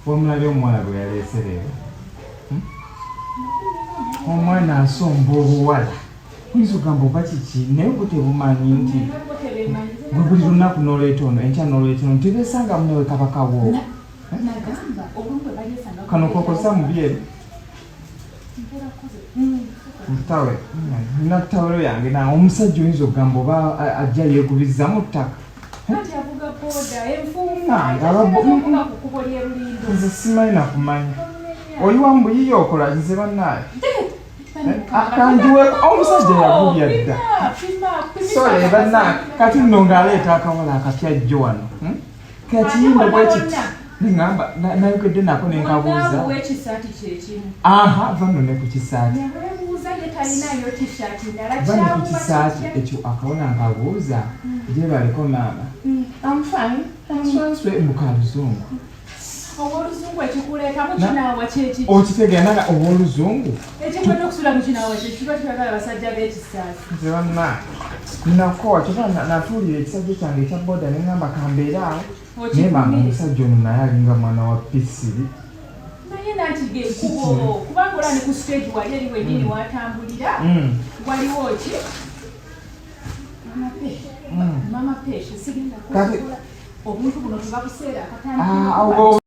wamulabye omuwala gwe yaleese leero omwana asomba obuwala oyinza ogamba oba kiki naye bwe tebumanyi nti gwe buli lunaku n'oleeta ono enkya n'oleeta ono tebesanga munewe kabakawo kano kokozesa mubyeri mutawe nina tawero yange nawe omusajja oyinza ogamba oba ajja yeegubiza mu ttaka nze simanyi nakumanya oli wambuyiye okola nze bannaayo akanjiwe omusajja yagubya dda sole bannaayo kati nno ng'aleeta akawala akapya jjo wano kakiyimba bwe kiti neŋŋamba nayogedde nako nenkabuuza aha va nno ne ku kisaati va ne ku kisaati ekyo akawala nkabuuza gye baliko maama amfanswe mukaluzungu oboluzungu ekikuleetamu kinaawa kyeki okitegera naga oboluzungu ekigenda okusula mu kinaawa kye kiba kibagala basajja b'ekisaasi nze banna nakowa kyova natuulira ekisajja kyange ekya boda neŋŋamba kambeera awo naye banga omusajja ono naye alinga mwana wa pisiri naye nanti gekkubo kubanga ola ne ku stage wali eri wenyini watambulira waliwo ki mama peshe sigenda obuntu buno tebabuseera akatandika